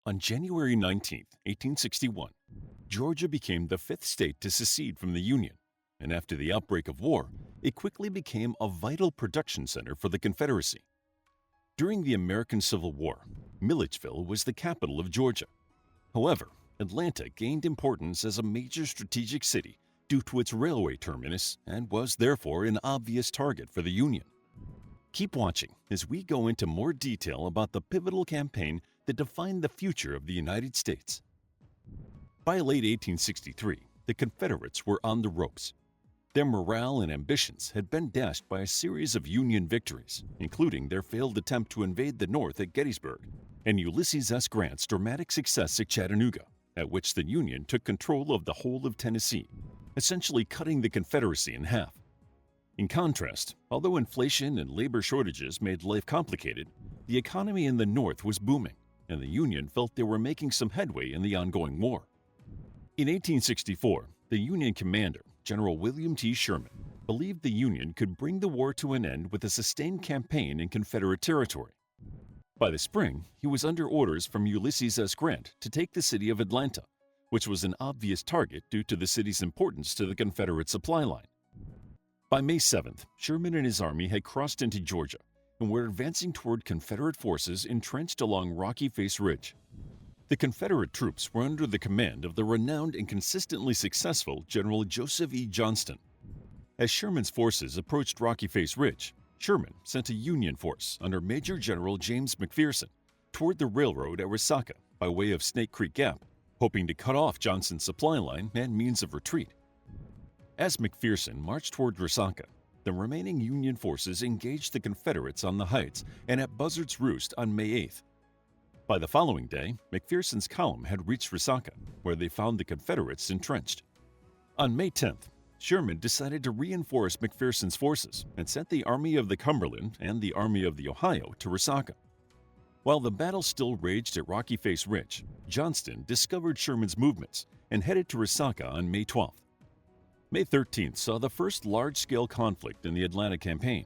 On January 19, 1861, Georgia became the fifth state to secede from the Union, and after the outbreak of war, it quickly became a vital production center for the Confederacy. During the American Civil War, Milledgeville was the capital of Georgia. However, Atlanta gained importance as a major strategic city due to its railway terminus and was therefore an obvious target for the Union. Keep watching as we go into more detail about the pivotal campaign that defined the future of the United States. By late 1863, the Confederates were on the ropes. Their morale and ambitions had been dashed by a series of Union victories, including their failed attempt to invade the North at Gettysburg and Ulysses S. Grant's dramatic success at Chattanooga, at which the Union took control of the whole of Tennessee, essentially cutting the Confederacy in half. In contrast, although inflation and labor shortages made life complicated, the economy in the North was booming, and the Union felt they were making some headway in the ongoing war. In 1864, the Union commander, General William T. Sherman, believed the Union could bring the war to an end with a sustained campaign in Confederate territory. By the spring, he was under orders from Ulysses S. Grant to take the city of Atlanta, which was an obvious target due to the city's importance to the Confederate supply line. By May 7th, Sherman and his army had crossed into Georgia and were advancing toward Confederate forces entrenched along Rocky Face Ridge. The Confederate troops were under the command of the renowned and consistently successful General Joseph E. Johnston. As Sherman's forces approached Rocky Face Ridge, Sherman sent a Union force under Major General James McPherson toward the railroad at Resaca by way of Snake Creek Gap, hoping to cut off Johnston's supply line and means of retreat. As McPherson marched toward Resaca, the remaining Union forces engaged the Confederates on the heights and at Buzzard's Roost on May 8th. By the following day, McPherson's column had reached Resaca, where they found the Confederates entrenched. On May 10th, Sherman decided to reinforce McPherson's forces and sent the Army of the Cumberland and the Army of the Ohio to Resaca. While the battle still raged at Rocky Face Ridge, Johnston discovered Sherman's movements and headed to Resaca on May 12th. May 13th saw the first large-scale conflict in the Atlanta campaign,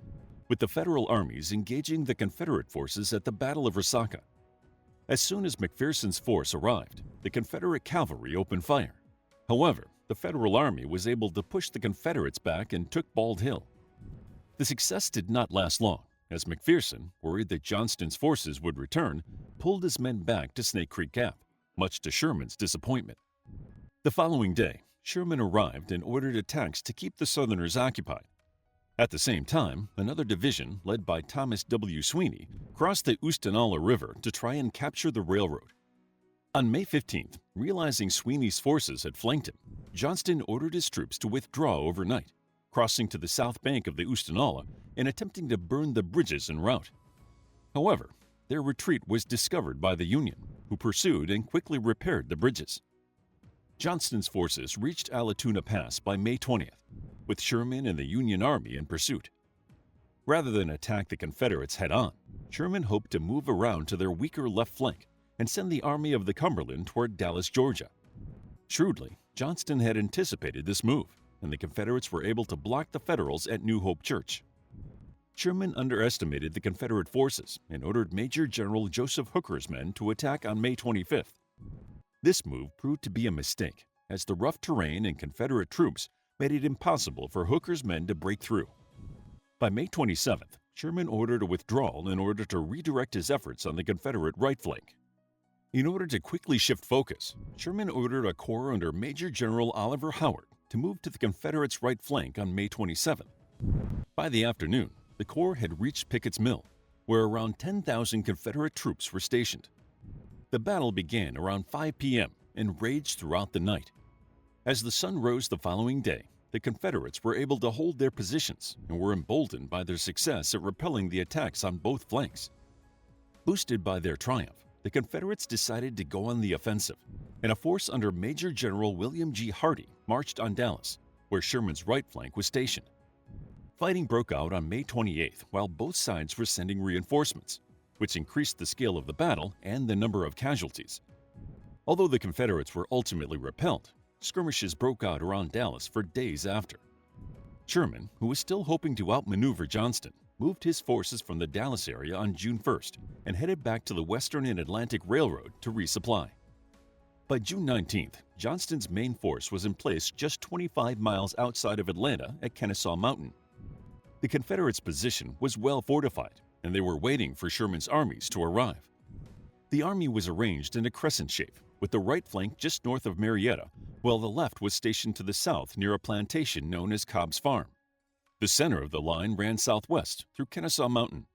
with the Federal armies engaging the Confederate forces at the Battle of Resaca. As soon as McPherson's force arrived, the Confederate cavalry opened fire. However, the Federal Army was able to push the Confederates back and took Bald Hill. The success did not last long, as McPherson, worried that Johnston's forces would return, pulled his men back to Snake Creek Gap, much to Sherman's disappointment. The following day, Sherman arrived and ordered attacks to keep the Southerners occupied. At the same time, another division, led by Thomas W. Sweeney, crossed the Oostenaula River to try and capture the railroad. On May 15th, realizing Sweeney's forces had flanked him, Johnston ordered his troops to withdraw overnight, crossing to the south bank of the Oostenaula and attempting to burn the bridges en route. However, their retreat was discovered by the Union, who pursued and quickly repaired the bridges. Johnston's forces reached Allatoona Pass by May 20th, with Sherman and the Union Army in pursuit. Rather than attack the Confederates head-on, Sherman hoped to move around to their weaker left flank and send the Army of the Cumberland toward Dallas, Georgia. Shrewdly, Johnston had anticipated this move, and the Confederates were able to block the Federals at New Hope Church. Sherman underestimated the Confederate forces and ordered Major General Joseph Hooker's men to attack on May 25th. This move proved to be a mistake, as the rough terrain and Confederate troops made it impossible for Hooker's men to break through. By May 27th, Sherman ordered a withdrawal in order to redirect his efforts on the Confederate right flank. In order to quickly shift focus, Sherman ordered a corps under Major General Oliver Howard to move to the Confederates' right flank on May 27th. By the afternoon, the corps had reached Pickett's Mill, where around 10,000 Confederate troops were stationed. The battle began around 5 p.m. and raged throughout the night. As the sun rose the following day, the Confederates were able to hold their positions and were emboldened by their success at repelling the attacks on both flanks. Boosted by their triumph, the Confederates decided to go on the offensive, and a force under Major General William G. Hardee marched on Dallas, where Sherman's right flank was stationed. Fighting broke out on May 28th while both sides were sending reinforcements, which increased the scale of the battle and the number of casualties. Although the Confederates were ultimately repelled, skirmishes broke out around Dallas for days after. Sherman, who was still hoping to outmaneuver Johnston, moved his forces from the Dallas area on June 1st and headed back to the Western and Atlantic Railroad to resupply. By June 19th, Johnston's main force was in place just 25 miles outside of Atlanta at Kennesaw Mountain. The Confederates' position was well fortified, and they were waiting for Sherman's armies to arrive. The army was arranged in a crescent shape, with the right flank just north of Marietta, while the left was stationed to the south near a plantation known as Cobb's Farm. The center of the line ran southwest through Kennesaw Mountain.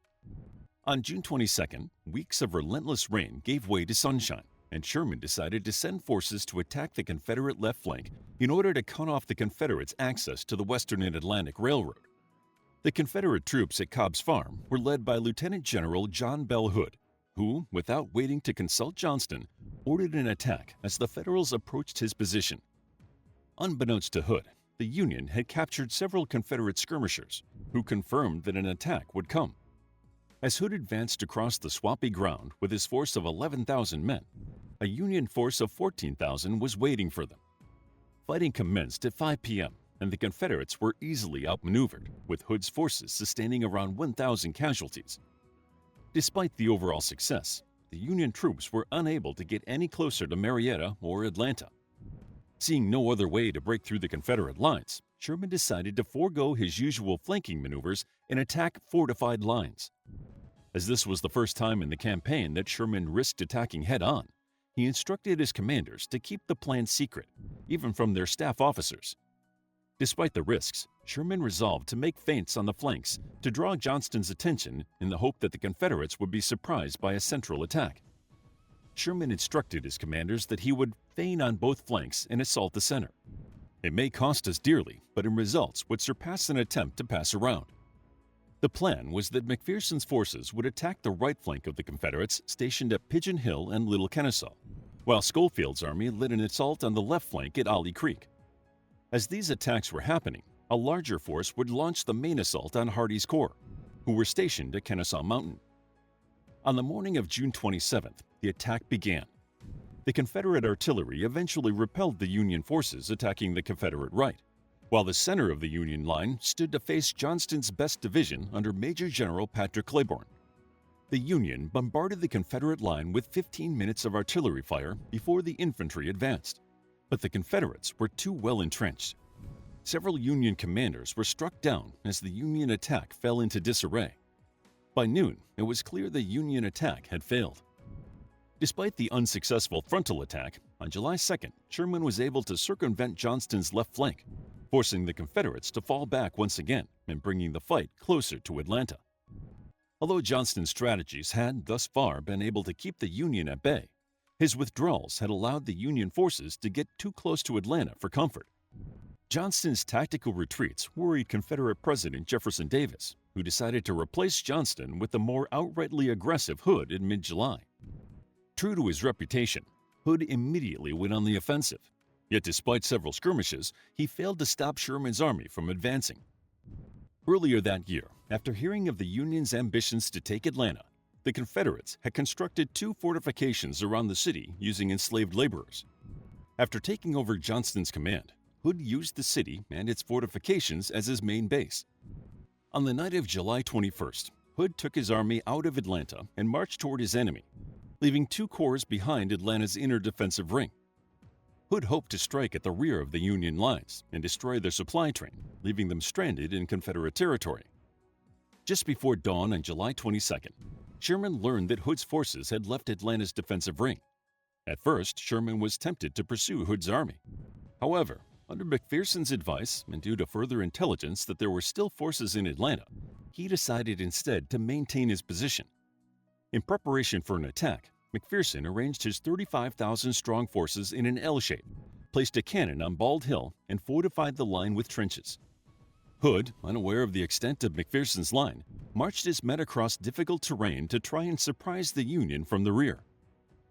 On June 22nd, weeks of relentless rain gave way to sunshine, and Sherman decided to send forces to attack the Confederate left flank in order to cut off the Confederates' access to the Western and Atlantic Railroad. The Confederate troops at Cobb's Farm were led by Lieutenant General John Bell Hood, who, without waiting to consult Johnston, ordered an attack as the Federals approached his position. Unbeknownst to Hood, the Union had captured several Confederate skirmishers, who confirmed that an attack would come. As Hood advanced across the swampy ground with his force of 11,000 men, a Union force of 14,000 was waiting for them. Fighting commenced at 5 p.m., and the Confederates were easily outmaneuvered, with Hood's forces sustaining around 1,000 casualties. Despite the overall success, the Union troops were unable to get any closer to Marietta or Atlanta. Seeing no other way to break through the Confederate lines, Sherman decided to forego his usual flanking maneuvers and attack fortified lines. As this was the first time in the campaign that Sherman risked attacking head-on, he instructed his commanders to keep the plan secret, even from their staff officers. Despite the risks, Sherman resolved to make feints on the flanks to draw Johnston's attention in the hope that the Confederates would be surprised by a central attack. Sherman instructed his commanders that he would feign on both flanks and assault the center. It may cost us dearly, but in results would surpass an attempt to pass around. The plan was that McPherson's forces would attack the right flank of the Confederates stationed at Pigeon Hill and Little Kennesaw, while Schofield's army led an assault on the left flank at Ollie Creek. As these attacks were happening, a larger force would launch the main assault on Hardee's Corps, who were stationed at Kennesaw Mountain. On the morning of June 27th, the attack began. The Confederate artillery eventually repelled the Union forces attacking the Confederate right, while the center of the Union line stood to face Johnston's best division under Major General Patrick Claiborne. The Union bombarded the Confederate line with 15 minutes of artillery fire before the infantry advanced, but the Confederates were too well entrenched. Several Union commanders were struck down as the Union attack fell into disarray. By noon, it was clear the Union attack had failed. Despite the unsuccessful frontal attack, on July 2nd, Sherman was able to circumvent Johnston's left flank, forcing the Confederates to fall back once again and bringing the fight closer to Atlanta. Although Johnston's strategies had thus far been able to keep the Union at bay, his withdrawals had allowed the Union forces to get too close to Atlanta for comfort. Johnston's tactical retreats worried Confederate President Jefferson Davis, who decided to replace Johnston with the more outrightly aggressive Hood in mid-July. True to his reputation, Hood immediately went on the offensive. Yet despite several skirmishes, he failed to stop Sherman's army from advancing. Earlier that year, after hearing of the Union's ambitions to take Atlanta, the Confederates had constructed 2 fortifications around the city using enslaved laborers. After taking over Johnston's command, Hood used the city and its fortifications as his main base. On the night of July 21st, Hood took his army out of Atlanta and marched toward his enemy, leaving 2 corps behind Atlanta's inner defensive ring. Hood hoped to strike at the rear of the Union lines and destroy their supply train, leaving them stranded in Confederate territory. Just before dawn on July 22nd, Sherman learned that Hood's forces had left Atlanta's defensive ring. At first, Sherman was tempted to pursue Hood's army. However, under McPherson's advice and due to further intelligence that there were still forces in Atlanta, he decided instead to maintain his position. In preparation for an attack, McPherson arranged his 35,000-strong forces in an L shape, placed a cannon on Bald Hill, and fortified the line with trenches. Hood, unaware of the extent of McPherson's line, marched his men across difficult terrain to try and surprise the Union from the rear.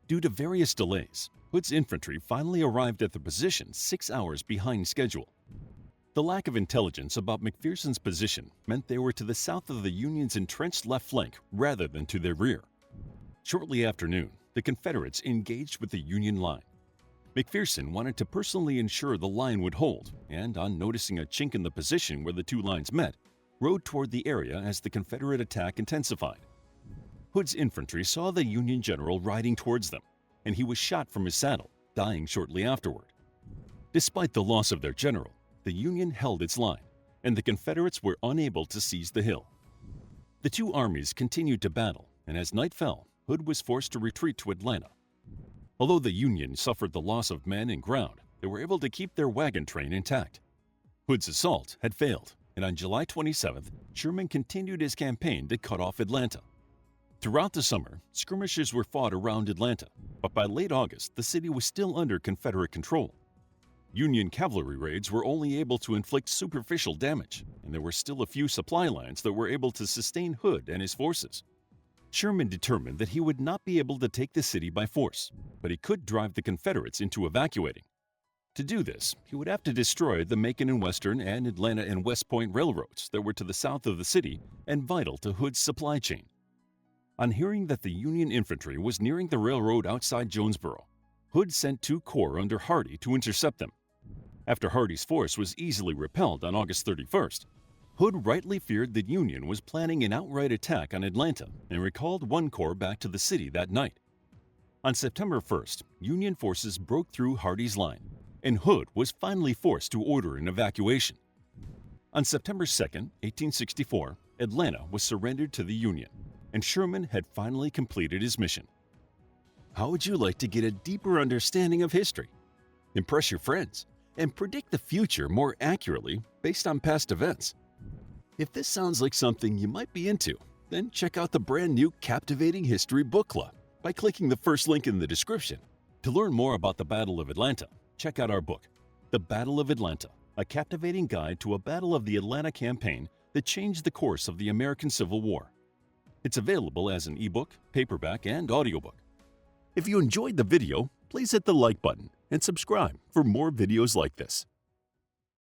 Due to various delays, Hood's infantry finally arrived at the position 6 hours behind schedule. The lack of intelligence about McPherson's position meant they were to the south of the Union's entrenched left flank rather than to their rear. Shortly after noon, the Confederates engaged with the Union line. McPherson wanted to personally ensure the line would hold, and on noticing a chink in the position where the 2 lines met, rode toward the area as the Confederate attack intensified. Hood's infantry saw the Union general riding towards them, and he was shot from his saddle, dying shortly afterward. Despite the loss of their general, the Union held its line, and the Confederates were unable to seize the hill. The two armies continued to battle, and as night fell, Hood was forced to retreat to Atlanta. Although the Union suffered the loss of men and ground, they were able to keep their wagon train intact. Hood's assault had failed, and on July 27th, Sherman continued his campaign to cut off Atlanta. Throughout the summer, skirmishes were fought around Atlanta, but by late August, the city was still under Confederate control. Union cavalry raids were only able to inflict superficial damage, and there were still a few supply lines that were able to sustain Hood and his forces. Sherman determined that he would not be able to take the city by force, but he could drive the Confederates into evacuating. To do this, he would have to destroy the Macon and Western and Atlanta and West Point railroads that were to the south of the city and vital to Hood's supply chain. On hearing that the Union infantry was nearing the railroad outside Jonesboro, Hood sent 2 corps under Hardee to intercept them. After Hardee's force was easily repelled on August 31st, Hood rightly feared the Union was planning an outright attack on Atlanta and recalled 1 corps back to the city that night. On September 1st, Union forces broke through Hardee's line, and Hood was finally forced to order an evacuation. On September 2, 1864, Atlanta was surrendered to the Union, and Sherman had finally completed his mission. How would you like to get a deeper understanding of history, impress your friends, and predict the future more accurately based on past events? If this sounds like something you might be into, then check out the brand new Captivating History Book Club by clicking the first link in the description. To learn more about the Battle of Atlanta, check out our book, The Battle of Atlanta, a captivating guide to a battle of the Atlanta campaign that changed the course of the American Civil War. It's available as an ebook, paperback, and audiobook. If you enjoyed the video, please hit the like button and subscribe for more videos like this.